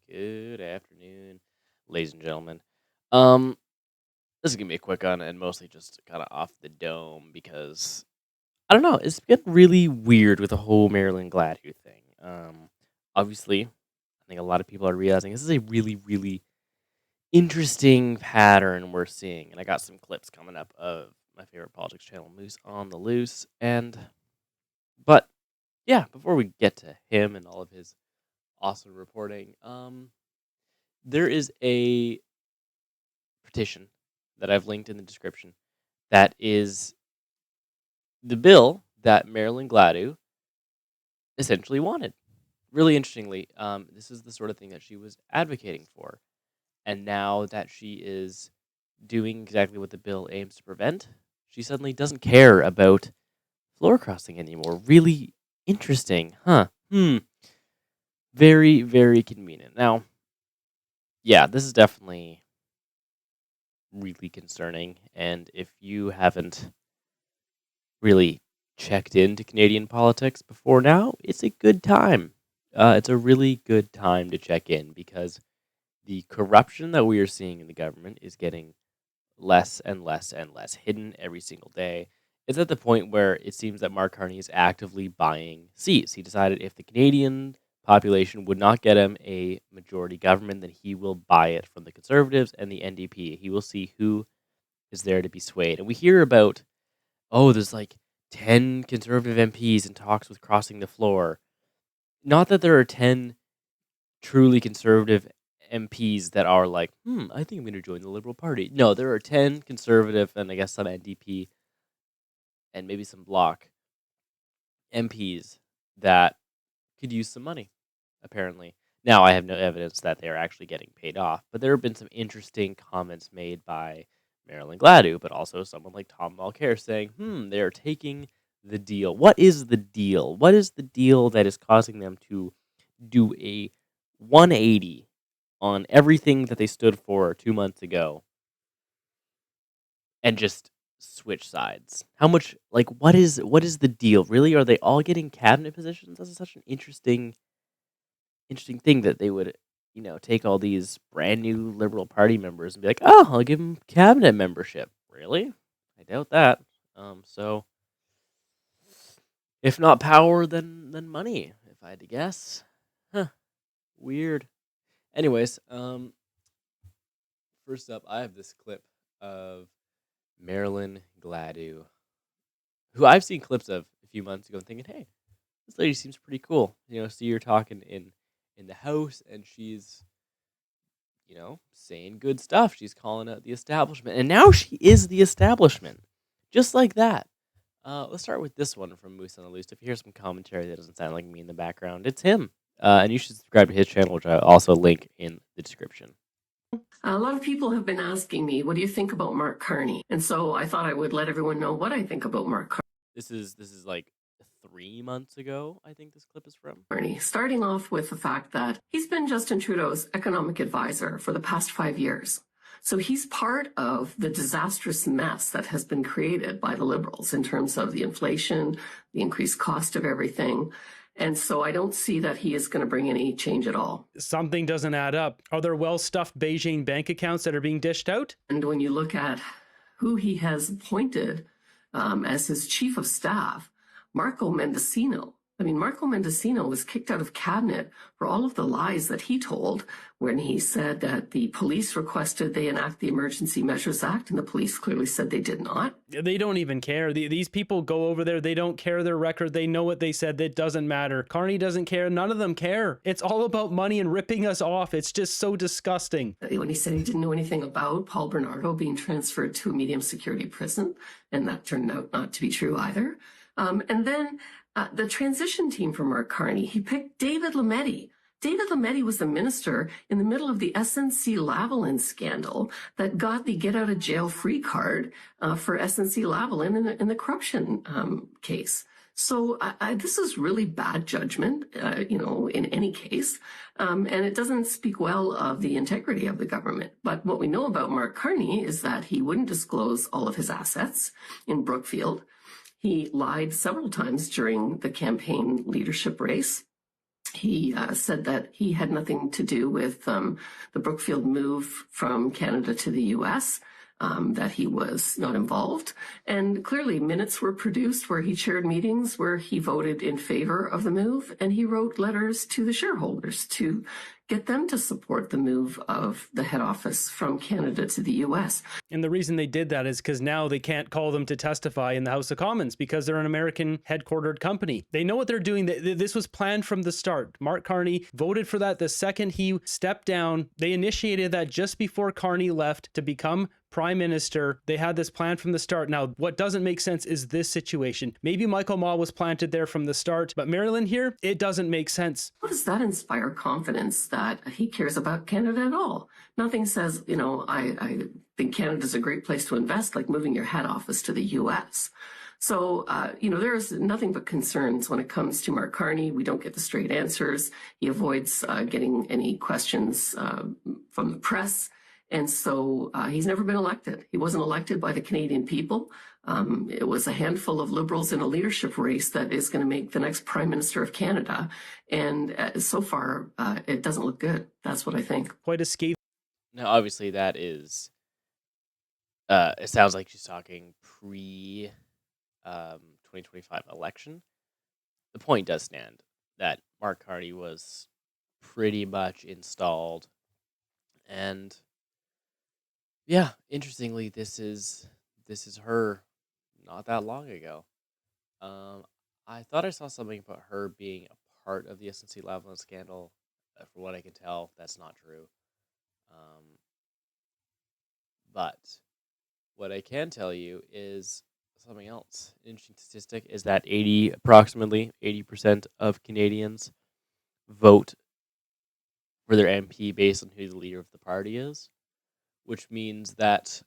Good afternoon, ladies and gentlemen. Um, this is gonna be a quick one and mostly just kind of off the dome because I don't know. It's getting really weird with the whole Marilyn Gladue thing. Obviously, I think a lot of people are realizing this is a really, really interesting pattern we're seeing, and I got some clips coming up of my favorite politics channel, Moose on the Loose, but yeah, before we get to him and all of his awesome reporting, there is a petition that I've linked in the description that is the bill that Marilyn Gladue essentially wanted. Really interestingly, this is the sort of thing that she was advocating for. And now that she is doing exactly what the bill aims to prevent, she suddenly doesn't care about floor crossing anymore. Really interesting, huh? Very, very convenient. Now, yeah, this is definitely really concerning. And if you haven't really checked into Canadian politics before now, it's a good time. It's a really good time to check in because the corruption that we are seeing in the government is getting less and less and less hidden every single day. It's at the point where it seems that Mark Carney is actively buying seats. He decided if the Canadian population would not get him a majority government, then he will buy it from the Conservatives and the NDP. He will see who is there to be swayed. And we hear about, oh, there's like 10 Conservative MPs in talks with crossing the floor. Not that there are 10 truly conservative MPs that are like, I think I'm going to join the Liberal Party. No, there are 10 conservative and I guess some NDP and maybe some Bloc MPs that could use some money, apparently. Now, I have no evidence that they are actually getting paid off, but there have been some interesting comments made by Marilyn Gladue, but also someone like Tom Mulcair saying, they're taking the deal. What is the deal? What is the deal that is causing them to do a 180 on everything that they stood for 2 months ago and just switch sides? How much, like, what is the deal? Really? Are they all getting cabinet positions? That's such an interesting thing that they would, take all these brand new Liberal Party members and be like, oh, I'll give them cabinet membership. Really? I doubt that. So if not power, then money, if I had to guess. Huh. Weird. Anyways, first up, I have this clip of Marilyn Gladue, who I've seen clips of a few months ago, thinking, "Hey, this lady seems pretty cool." See her talking in the house, and she's saying good stuff. She's calling out the establishment, and now she is the establishment, just like that. Let's start with this one from Moose on the Loose. If you hear some commentary that doesn't sound like me in the background, it's him. And you should subscribe to his channel, which I also link in the description. A lot of people have been asking me, what do you think about Mark Carney? And so I thought I would let everyone know what I think about Mark This is like 3 months ago, I think this clip is from. Carney, starting off with the fact that he's been Justin Trudeau's economic advisor for the past 5 years. So he's part of the disastrous mess that has been created by the Liberals in terms of the inflation, the increased cost of everything. And so I don't see that he is going to bring any change at all. Something doesn't add up. Are there well-stuffed Beijing bank accounts that are being dished out? And when you look at who he has appointed as his chief of staff, Marco Mendocino. I mean, Marco Mendocino was kicked out of cabinet for all of the lies that he told when he said that the police requested they enact the Emergency Measures Act, and the police clearly said they did not. They don't even care. These people go over there. They don't care their record. They know what they said. It doesn't matter. Carney doesn't care. None of them care. It's all about money and ripping us off. It's just so disgusting. When he said he didn't know anything about Paul Bernardo being transferred to a medium security prison, and that turned out not to be true either. And then the transition team for Mark Carney, he picked David Lametti. David Lametti was the minister in the middle of the SNC-Lavalin scandal that got the get-out-of-jail-free card for SNC-Lavalin in the corruption case. So this is really bad judgment, in any case, and it doesn't speak well of the integrity of the government. But what we know about Mark Carney is that he wouldn't disclose all of his assets in Brookfield. He lied several times during the campaign leadership race. He said that he had nothing to do with the Brookfield move from Canada to the US, that he was not involved. And clearly, minutes were produced where he chaired meetings where he voted in favor of the move, and he wrote letters to the shareholders to get them to support the move of the head office from Canada to the US. And the reason they did that is because now they can't call them to testify in the House of Commons because they're an American headquartered company. They know what they're doing. This was planned from the start. Mark Carney voted for that the second he stepped down. They initiated that just before Carney left to become prime minister. They had this plan from the start. Now, what doesn't make sense is this situation. Maybe Michael Maw was planted there from the start, but Marilyn here, it doesn't make sense. How does that inspire confidence that he cares about Canada at all? Nothing says, I think Canada's a great place to invest, like moving your head office to the US. So, there's nothing but concerns when it comes to Mark Carney. We don't get the straight answers. He avoids getting any questions from the press. And so he's never been elected. He wasn't elected by the Canadian people. It was a handful of Liberals in a leadership race that is going to make the next Prime Minister of Canada. And so far, it doesn't look good. That's what I think. Quite a scathing. Now, obviously, that is. It sounds like she's talking pre 2025 election. The point does stand that Mark Carney was pretty much installed. And yeah, interestingly, this is her not that long ago. I thought I saw something about her being a part of the SNC-Lavalin scandal. From what I can tell, that's not true. But what I can tell you is something else. An interesting statistic is that approximately 80% of Canadians vote for their MP based on who the leader of the party is, which means that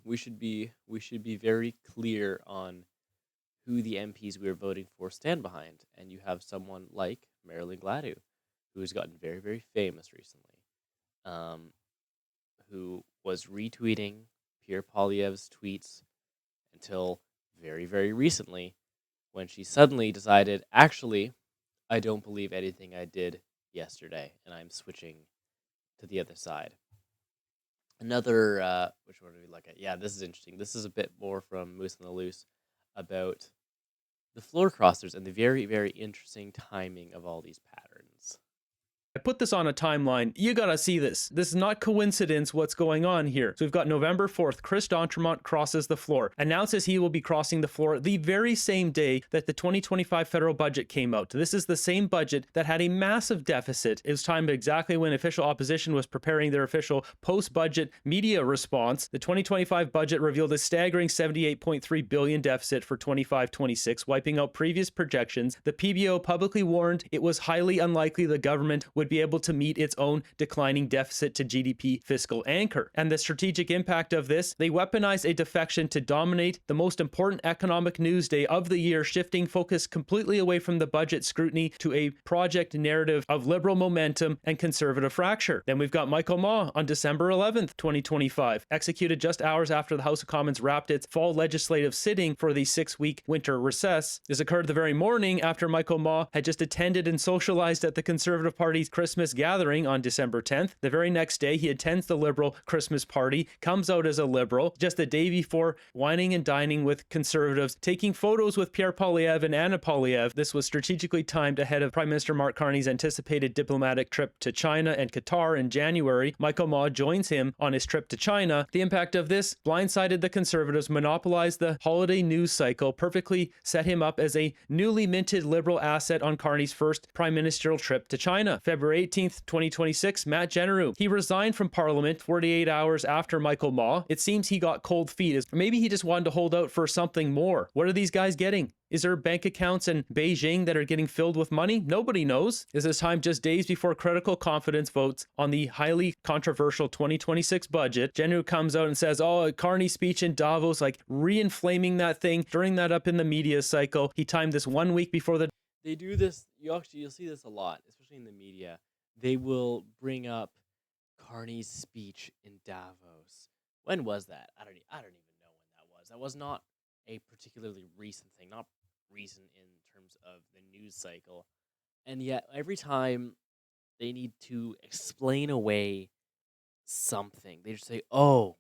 we should be very clear on who the MPs we are voting for stand behind. And you have someone like Marilyn Gladu, who has gotten very, very famous recently, who was retweeting Pierre Poilievre's tweets until very, very recently, when she suddenly decided, actually, I don't believe anything I did yesterday, and I'm switching to the other side. Another, which one do we look at? Yeah, this is interesting. This is a bit more from Moose on the Loose about the floor crossers and the very, very interesting timing of all these patterns. I put this on a timeline. You gotta see this. This is not coincidence what's going on here. So we've got November 4th, Chris D'Entremont crosses the floor, announces he will be crossing the floor the very same day that the 2025 federal budget came out. This is the same budget that had a massive deficit. It was timed exactly when official opposition was preparing their official post-budget media response. The 2025 budget revealed a staggering $78.3 billion deficit for 25-26, wiping out previous projections. The PBO publicly warned it was highly unlikely the government would be able to meet its own declining deficit to GDP fiscal anchor. And the strategic impact of this, they weaponized a defection to dominate the most important economic news day of the year, shifting focus completely away from the budget scrutiny to a project narrative of liberal momentum and conservative fracture. Then we've got Michael Maw on December 11th, 2025, executed just hours after the House of Commons wrapped its fall legislative sitting for the 6-week winter recess. This occurred the very morning after Michael Maw had just attended and socialized at the Conservative Party's Christmas gathering on December 10th. The very next day, he attends the Liberal Christmas party, comes out as a Liberal, just the day before whining and dining with Conservatives, taking photos with Pierre Poilievre and Anna Poilievre. This was strategically timed ahead of Prime Minister Mark Carney's anticipated diplomatic trip to China and Qatar in January. Michael Maw joins him on his trip to China. The impact of this blindsided the Conservatives, monopolized the holiday news cycle, perfectly set him up as a newly minted Liberal asset on Carney's first prime ministerial trip to China. February 18th, 2026, Matt Genereux. He resigned from Parliament 48 hours after Michael Maw. It seems he got cold feet. Maybe he just wanted to hold out for something more. What are these guys getting? Is there bank accounts in Beijing that are getting filled with money? Nobody knows. Is this time just days before critical confidence votes on the highly controversial 2026 budget? Genereux comes out and says, Carney's speech in Davos, like re-inflaming that thing, stirring that up in the media cycle. He timed this 1 week before the... They do this, you'll see this a lot, especially in the media. They will bring up Carney's speech in Davos. When was that? I don't even know when that was. That was not a particularly recent thing, not recent in terms of the news cycle. And yet, every time they need to explain away something, they just say, oh,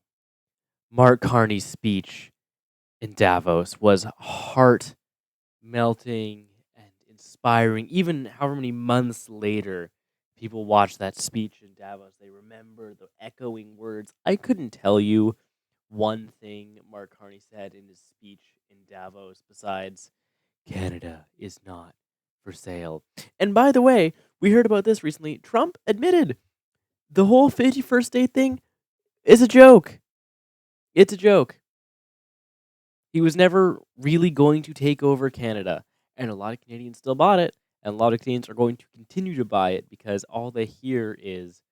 Mark Carney's speech in Davos was heart melting and inspiring. Even however many months later, people watch that speech in Davos, they remember the echoing words. I couldn't tell you one thing Mark Carney said in his speech in Davos besides Canada is not for sale. And by the way, we heard about this recently. Trump admitted the whole 51st state thing is a joke. It's a joke. He was never really going to take over Canada. And a lot of Canadians still bought it. And a lot of Canadians are going to continue to buy it because all they hear is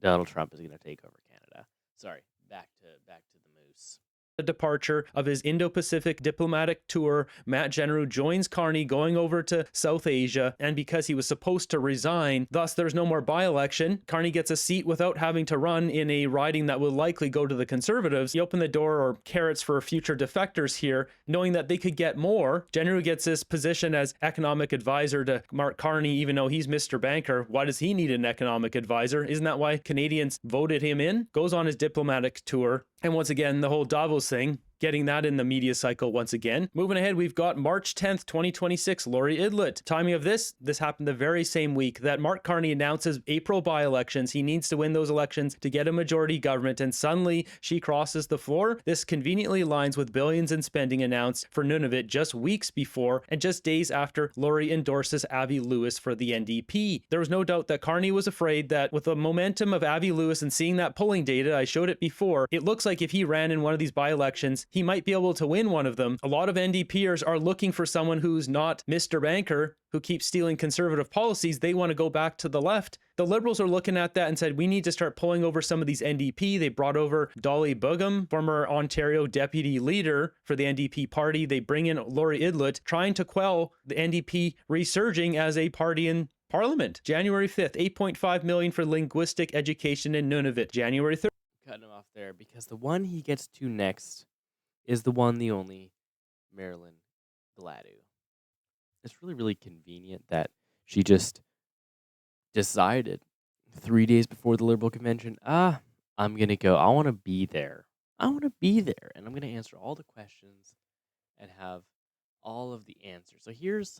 Donald Trump is going to take over Canada. Sorry, back to the moose. The departure of his Indo-Pacific diplomatic tour, Matt Generu joins Carney going over to South Asia, and because he was supposed to resign, thus there's no more by-election. Carney gets a seat without having to run in a riding that will likely go to the Conservatives. He opened the door or carrots for future defectors here, knowing that they could get more. Generu gets this position as economic advisor to Mark Carney, even though he's Mr. Banker. Why does he need an economic advisor? Isn't that why Canadians voted him in? Goes on his diplomatic tour. And once again, the whole Davos thing, getting that in the media cycle once again. Moving ahead, we've got March 10th, 2026, Lori Idlett. Timing of this happened the very same week that Mark Carney announces April by-elections. He needs to win those elections to get a majority government, and suddenly she crosses the floor. This conveniently aligns with billions in spending announced for Nunavut just weeks before and just days after Lori endorses Avi Lewis for the NDP. There was no doubt that Carney was afraid that with the momentum of Avi Lewis and seeing that polling data, I showed it before, it looks like if he ran in one of these by-elections, he might be able to win one of them. A lot of NDPers are looking for someone who's not Mr. Banker, who keeps stealing conservative policies. They want to go back to the left. The Liberals are looking at that and said, we need to start pulling over some of these NDP. They brought over Dolly Buggam, former Ontario deputy leader for the NDP party. They bring in Lori Idlett, trying to quell the NDP resurging as a party in Parliament. January 5th, $8.5 million for linguistic education in Nunavut. January 3rd. Cutting him off there because the one he gets to next is the one, the only, Marilyn Gladu. It's really, really convenient that she just decided 3 days before the Liberal convention, I'm going to go. I want to be there. I want to be there. And I'm going to answer all the questions and have all of the answers. So here's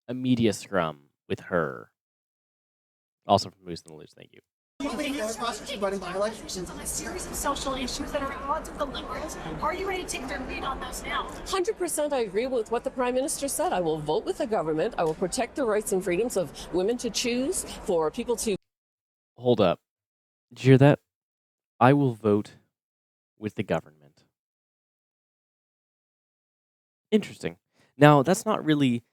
a media scrum with her. Also from Moose and the Loose. Thank you. Elections on a series of social issues that are at odds with the Liberals. Are you ready to take their lead on those now? 100% I agree with what the Prime Minister said. I will vote with the government. I will protect the rights and freedoms of women to choose, for people to... Hold up. Did you hear that? I will vote with the government. Interesting. Now, that's not really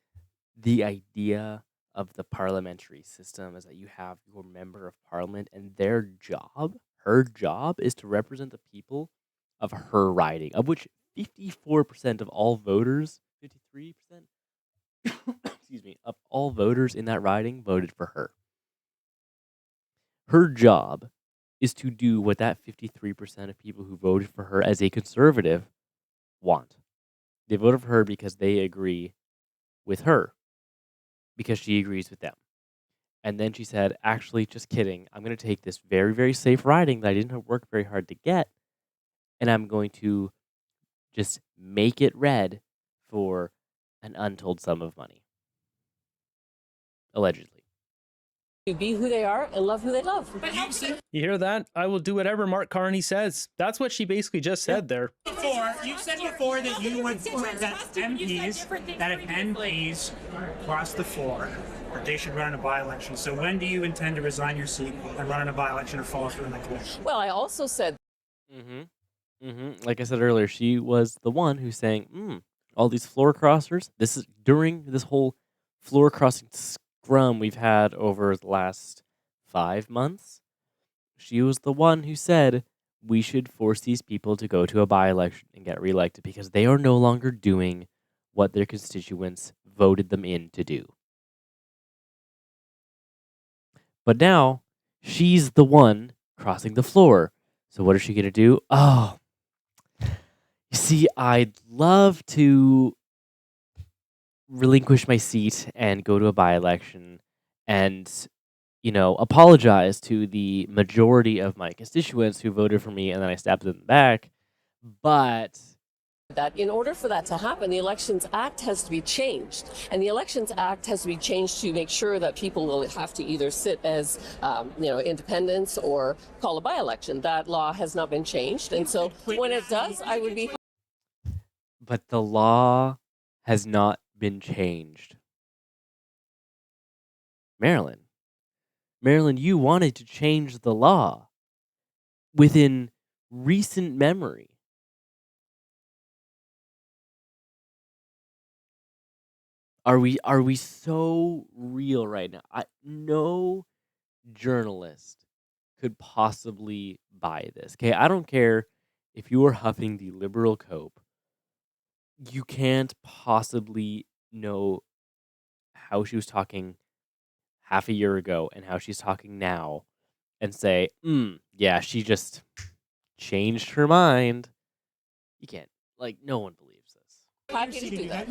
the idea of the parliamentary system, is that you have your member of parliament and her job is to represent the people of her riding, of which 54% of all voters, 53%, excuse me, of all voters in that riding voted for her. Her job is to do what that 53% of people who voted for her as a conservative want. They voted for her because they agree with her, because she agrees with them. And then she said, actually, just kidding. I'm going to take this very, very safe riding that I didn't work very hard to get, and I'm going to just make it red for an untold sum of money. Allegedly. to be who they are and love who they love. You hear that? I will do whatever Mark Carney says. That's what she basically just said there. You said before that you would that MPs, that if MPs cross the floor, they should run in a by-election. So when do you intend to resign your seat and run in a by-election or fall through in the commission? Well, I also said... Like I said earlier, she was the one who's saying, all these floor crossers, this is during this whole floor crossing scrum we've had over the last 5 months. She was the one who said we should force these people to go to a by-election and get reelected because they are no longer doing what their constituents voted them in to do. But now, she's the one crossing the floor. So what is she going to do? Oh, you see, I'd love to relinquish my seat and go to a by-election and, apologize to the majority of my constituents who voted for me, and then I stabbed them in the back. But that in order for that to happen, the Elections Act has to be changed. And the Elections Act has to be changed to make sure that people will have to either sit as, independents or call a by-election. That law has not been changed. And so when it does, I would be but the law has not been changed. Marilyn, you wanted to change the law within recent memory. Are we so real right now? No journalist could possibly buy this. Okay, I don't care if you are huffing the liberal cope. You can't possibly know how she was talking half a year ago and how she's talking now and say, yeah, she just changed her mind. You can't. Like, no one believes this. happy to do that.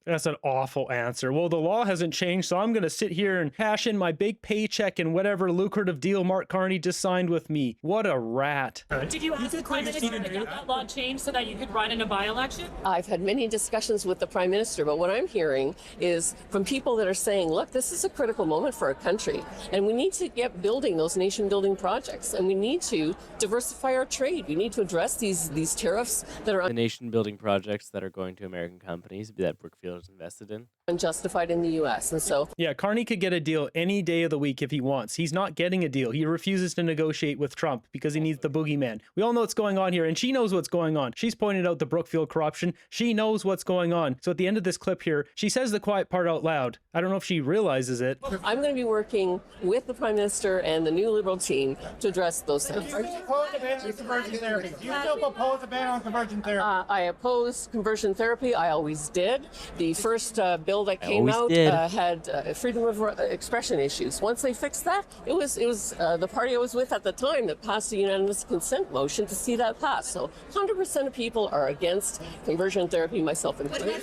That's an awful answer. Well, the law hasn't changed, so I'm going to sit here and cash in my big paycheck and whatever lucrative deal Mark Carney just signed with me. What a rat. Did you ask the Prime Minister to get that law changed so that you could run in a by-election? I've had many discussions with the Prime Minister, but what I'm hearing is from people that are saying, look, this is a critical moment for our country, and we need to get building those nation-building projects, and we need to diversify our trade. We need to address these tariffs that are The nation building projects that are going to American companies that Brookfield is invested in. unjustified in the U.S. And so Yeah, Carney could get a deal any day of the week if he wants. He's not getting a deal. He refuses to negotiate with Trump because he needs the boogeyman. We all know what's going on here, and she knows what's going on. She's pointed out the Brookfield corruption. She knows what's going on. So at the end of this clip here, she says the quiet part out loud. I don't know if she realizes it. I'm going to be working with the Prime Minister and the new Liberal team to address those things. Are you opposed to ban on conversion therapy? Do you still oppose a ban on conversion therapy? I oppose conversion therapy. I always did. The first bill that came always out did. had freedom of expression issues. Once they fixed that, it was the party I was with at the time that passed a unanimous consent motion to see that pass. So 100% of people are against conversion therapy, myself included. I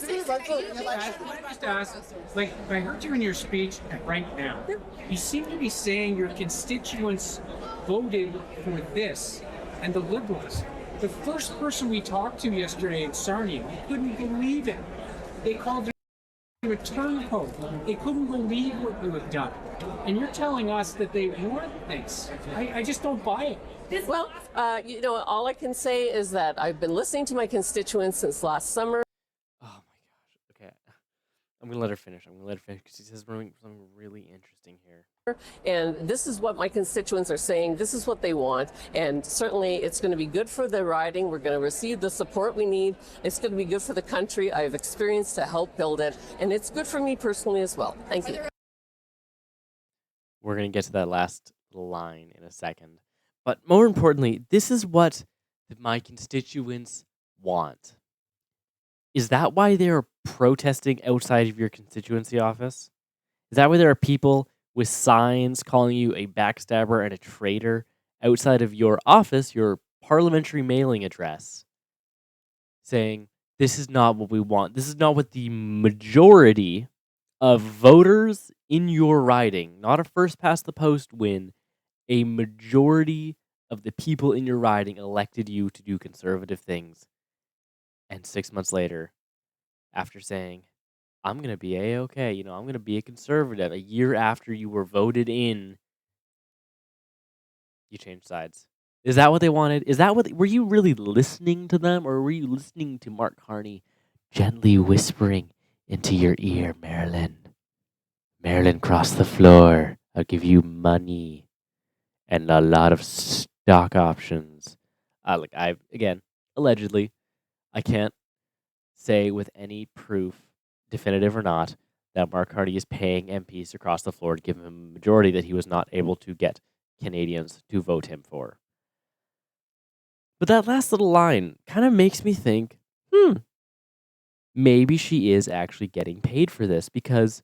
just ask, like, I heard you in your speech right now. You seem to be saying your constituents voted for this, and the Liberals. The first person we talked to yesterday in Sarnia couldn't believe it. They called it a turncoat. They couldn't believe what you had done. And you're telling us that they weren't this. I just don't buy it. Well, all I can say is that I've been listening to my constituents since last summer. Oh my gosh. Okay. I'm going to let her finish. Because she says something really interesting here. And this is what my constituents are saying. This is what they want. And certainly it's going to be good for the riding. We're going to receive the support we need. It's going to be good for the country. I have experience to help build it. And it's good for me personally as well. Thank you. We're going to get to that last line in a second. But more importantly, this is what my constituents want. Is that why they're protesting outside of your constituency office? Is that why there are people with signs calling you a backstabber and a traitor outside of your office, your parliamentary mailing address, saying, this is not what we want. This is not what the majority of voters in your riding, not a first past the post win, a majority of the people in your riding elected you to do conservative things. And 6 months later, after saying, I'm going to be A-okay, I'm going to be a conservative, a year after you were voted in, you changed sides. Is that what they wanted? Were you really listening to them, or were you listening to Mark Carney gently whispering into your ear, Marilyn? Marilyn, cross the floor. I'll give you money and a lot of stock options. Allegedly, I can't say with any proof, definitive or not, that Mark Carney is paying MPs to cross the floor to give him a majority that he was not able to get Canadians to vote him for. But that last little line kind of makes me think, maybe she is actually getting paid for this, because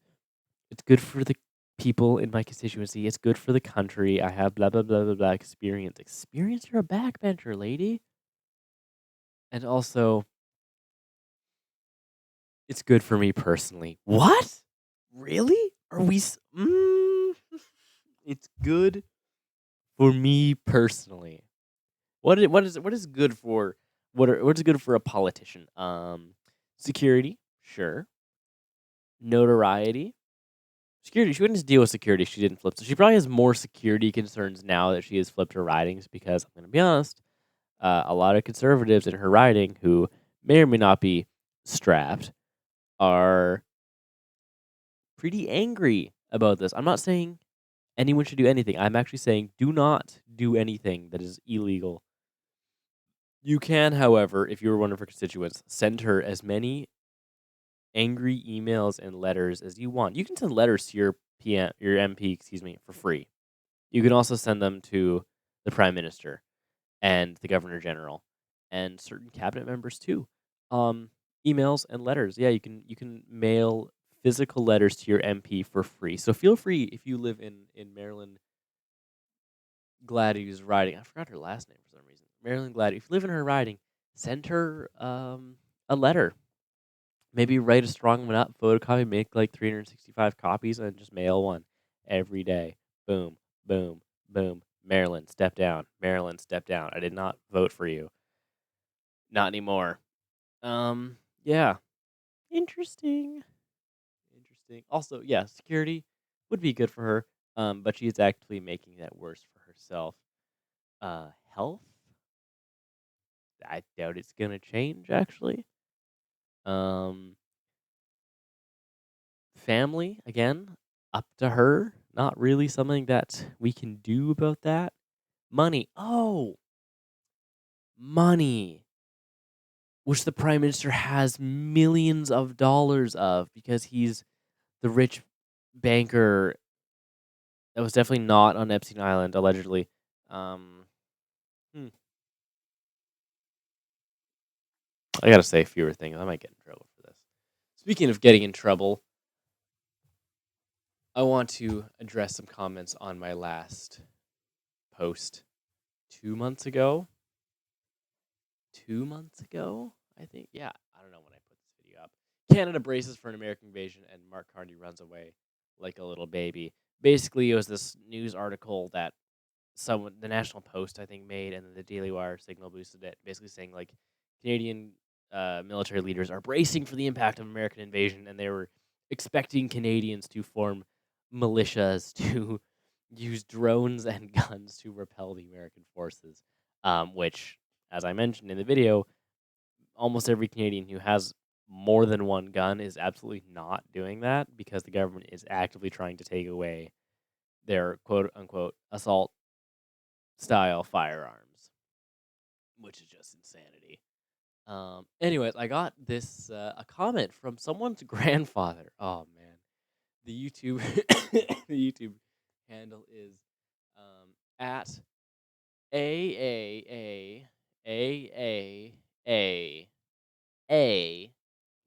it's good for the people in my constituency. It's good for the country. I have blah, blah, blah, blah, blah experience. Experience? You're a backbencher, lady. And also, It's good for me personally. What? Really? Are we? It's good for me personally. What is good for what's good for a politician? Security, sure. Notoriety, security. She wouldn't just deal with security. If she didn't flip. So she probably has more security concerns now that she has flipped her ridings. Because I'm gonna be honest, a lot of conservatives in her riding who may or may not be strapped are pretty angry about this. I'm not saying anyone should do anything. I'm actually saying do not do anything that is illegal. You can, however, if you were one of her constituents, send her as many angry emails and letters as you want. You can send letters to your MP, for free. You can also send them to the Prime Minister and the Governor General and certain cabinet members too. Emails and letters. Yeah, you can mail physical letters to your MP for free. So feel free if you live in Maryland. Gladys riding. I forgot her last name for some reason. Marilyn Glad. If you live in her riding, send her a letter. Maybe write a strong one up, photocopy, make like 365 copies, and just mail one every day. Boom, boom, boom. Marilyn, step down. Marilyn, step down. I did not vote for you. Not anymore. Yeah. Interesting. Interesting. Also, yeah, security would be good for her. But she is actively making that worse for herself. Health. I doubt it's gonna change actually. Um, family again, up to her. Not really something that we can do about that. Money. Oh, money, which the prime minister has millions of dollars of because he's the rich banker that was definitely not on Epstein Island allegedly. Um, hmm. I gotta say fewer things. I might get in trouble for this. Speaking of getting in trouble, I want to address some comments on my last post 2 months ago. 2 months ago, I think. Yeah, I don't know when I put this video up. Canada braces for an American invasion, and Mark Carney runs away like a little baby. Basically, it was this news article that the National Post, I think, made, and then the Daily Wire signal boosted it, basically saying like Canadian military leaders are bracing for the impact of American invasion, and they were expecting Canadians to form militias to use drones and guns to repel the American forces. Which, as I mentioned in the video, almost every Canadian who has more than one gun is absolutely not doing that because the government is actively trying to take away their quote unquote assault style firearms, which is just insanity. Anyways, I got this a comment from someone's grandfather. Oh man, the YouTube the YouTube handle is at a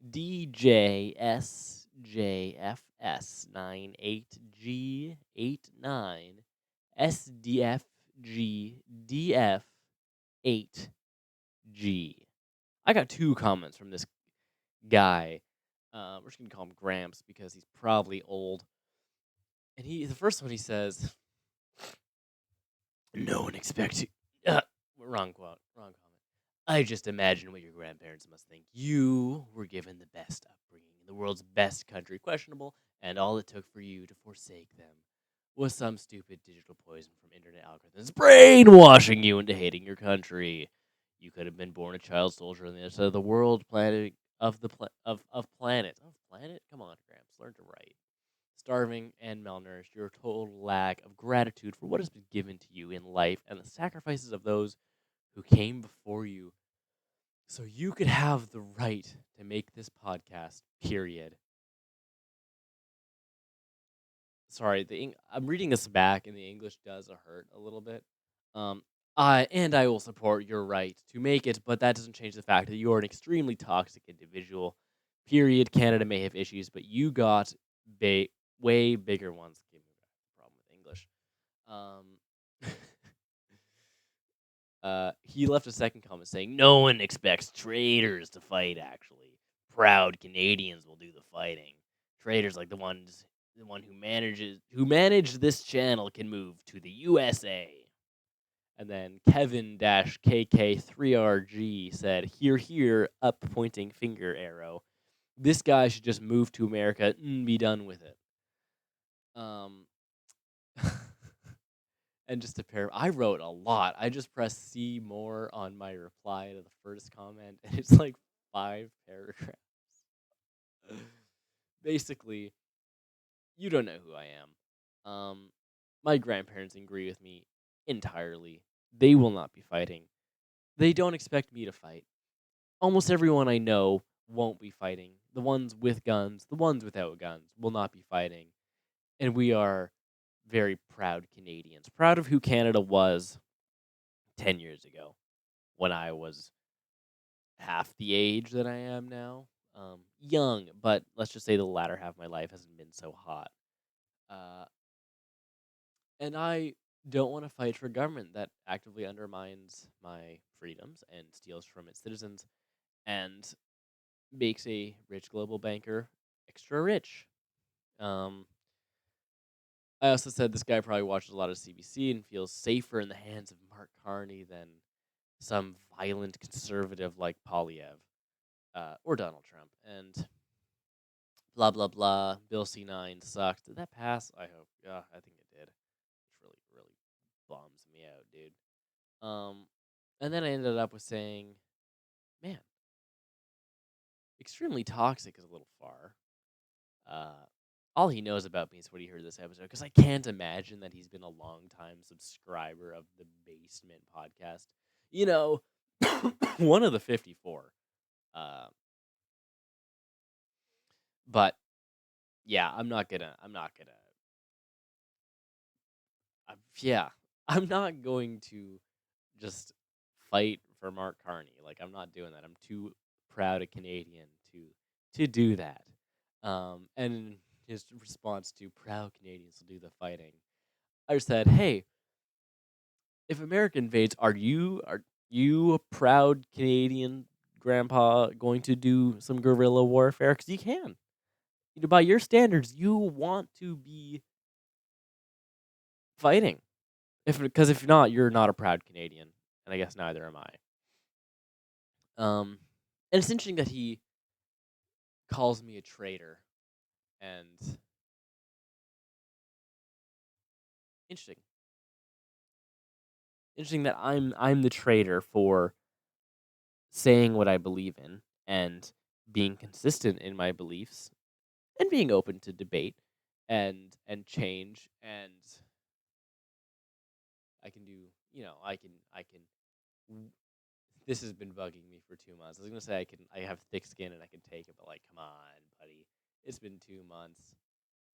DJSJFS98G89 SDFGDF8G. I got two comments from this guy. We're just gonna call him Gramps because he's probably old. And the first one he says, "No one expects you." Wrong quote. Wrong comment. I just imagine what your grandparents must think. You were given the best upbringing in the world's best country, questionable, and all it took for you to forsake them was some stupid digital poison from internet algorithms brainwashing you into hating your country. You could have been born a child soldier on the other side of the world, planet of the of planet. Of planet? Come on, Gramps, learn to write. Starving and malnourished, your total lack of gratitude for what has been given to you in life and the sacrifices of those who came before you so you could have the right to make this podcast, period. Sorry, I'm reading this back and the English does hurt a little bit. I will support your right to make it, but that doesn't change the fact that you are an extremely toxic individual. Period. Canada may have issues, but you got way bigger ones. Give me a problem with English. He left a second comment saying, "No one expects traitors to fight, actually. proud Canadians will do the fighting. Traitors like the one who managed this channel can move to the USA. And then Kevin-KK3RG said, "Here, here, up pointing finger arrow. This guy should just move to America and be done with it." Um, and just to I wrote a lot. I just pressed see more on my reply to the first comment, and it's like 5 paragraphs. Basically, you don't know who I am. My grandparents agree with me entirely. They will not be fighting. They don't expect me to fight. Almost everyone I know won't be fighting. The ones with guns, the ones without guns will not be fighting. And we are very proud Canadians. Proud of who Canada was 10 years ago when I was half the age that I am now. Young, but let's just say the latter half of my life hasn't been so hot. Uh, and I don't want to fight for a government that actively undermines my freedoms and steals from its citizens and makes a rich global banker extra rich. Um, I also said this guy probably watches a lot of CBC and feels safer in the hands of Mark Carney than some violent conservative like Polyev or Donald Trump. And blah, blah, blah. Bill C9 sucked. Did that pass? I hope. Yeah, I think it did. Which really, really bums me out, dude. And then I ended up with saying, man, extremely toxic is a little far. All he knows about me is what he heard this episode, because I can't imagine that he's been a long time subscriber of the Basement podcast. You know, one of the 54. But yeah, I'm not gonna. Yeah, I'm not going to just fight for Mark Carney. Like, I'm not doing that. I'm too proud a Canadian to do that. And in his response to proud Canadians will do the fighting, I said, "Hey, if America invades, are you a proud Canadian grandpa going to do some guerrilla warfare? Because you can. You know, by your standards, you want to be fighting. If not, you're not a proud Canadian, and I guess neither am I. And it's interesting that he calls me a traitor, and interesting, interesting that I'm the traitor for saying what I believe in and being consistent in my beliefs and being open to debate and change, and I can do, I can this has been bugging me for 2 months. I was gonna say I have thick skin and I can take it, but like, come on, buddy. It's been 2 months,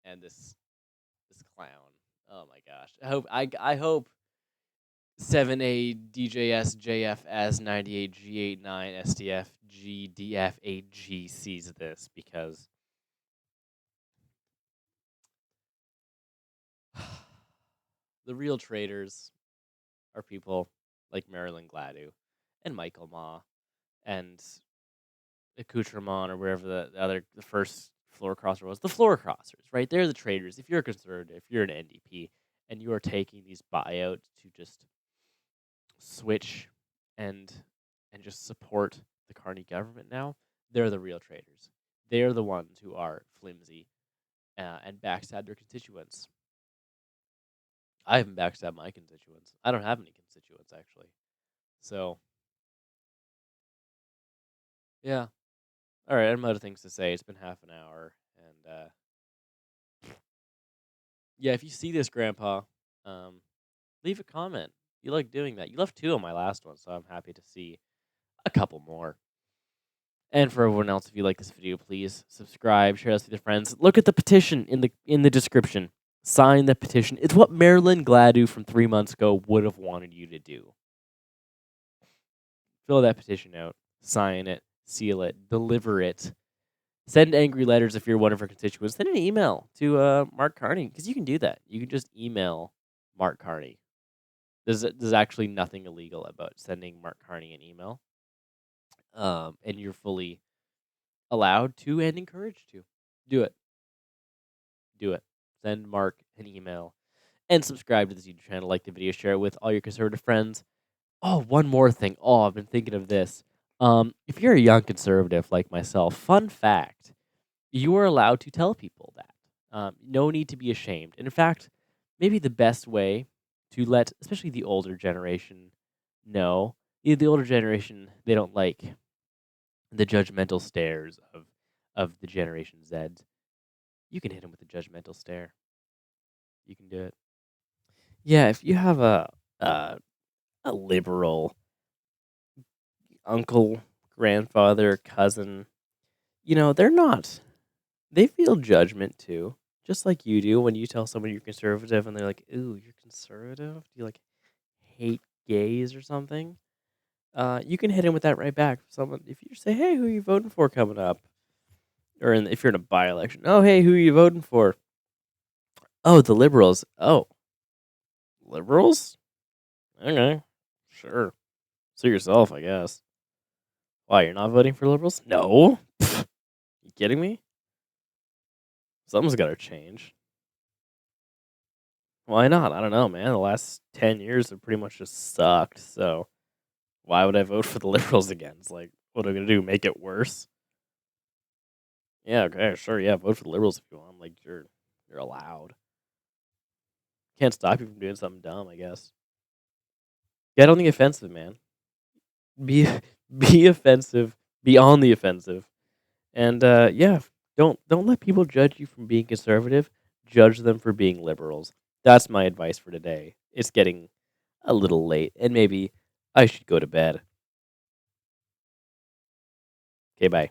and this clown. Oh my gosh. I hope 7A DJS JFS 98G89 SDF GDF8G sees this, because the real traitors are people like Marilyn Gladu and Michael Ma and Accoutrement, or wherever the first floor crosser was. The floor crossers, right? They're the traitors. If you're a conservative, if you're an NDP, and you are taking these buyouts to just switch and just support the Carney government now, they're the real traitors. They're the ones who are flimsy and backstab their constituents. I haven't backstabbed my constituents. I don't have any constituents, actually. So, yeah. All right, I have other things to say. It's been half an hour, and yeah, if you see this, Grandpa, leave a comment. You like doing that. You left 2 on my last one, so I'm happy to see a couple more. And for everyone else, if you like this video, please subscribe, share this with your friends. Look at the petition in the description. Sign the petition. It's what Marilyn Gladu from 3 months ago would have wanted you to do. Fill that petition out, sign it, seal it, deliver it. Send angry letters if you're one of her constituents. Send an email to Mark Carney, because you can do that. You can just email Mark Carney. There's actually nothing illegal about sending Mark Carney an email. And you're fully allowed to and encouraged to. Do it. Do it. Send Mark an email and subscribe to this YouTube channel. Like the video, share it with all your conservative friends. Oh, one more thing. Oh, I've been thinking of this. If you're a young conservative like myself, fun fact, you are allowed to tell people that. No need to be ashamed. And in fact, maybe the best way to let, especially the older generation, know. The older generation, they don't like the judgmental stares of the Generation Z. You can hit them with a judgmental stare. You can do it. Yeah, if you have a liberal uncle, grandfather, cousin, they're not. They feel judgment too, just like you do when you tell someone you're conservative and they're like, "Ooh, you're conservative? Do you like hate gays or something?" You can hit him with that right back. If you say, "Hey, who are you voting for coming up?" Or if you're in a by-election, "Oh, hey, who are you voting for?" "Oh, the liberals." "Oh, liberals? Okay, sure. Suit yourself, I guess." "Why, you're not voting for liberals?" "No." You kidding me? Something's got to change. Why not? I don't know, man. The last 10 years have pretty much just sucked. So why would I vote for the liberals again? It's like, what am I going to do? Make it worse? Yeah, okay, sure. Yeah, vote for the liberals if you want. Like, you're allowed. Can't stop you from doing something dumb, I guess. Get on the offensive, man. Be be offensive. Be on the offensive. And yeah, don't let people judge you from being conservative. Judge them for being liberals. That's my advice for today. It's getting a little late, and maybe I should go to bed. Okay, bye.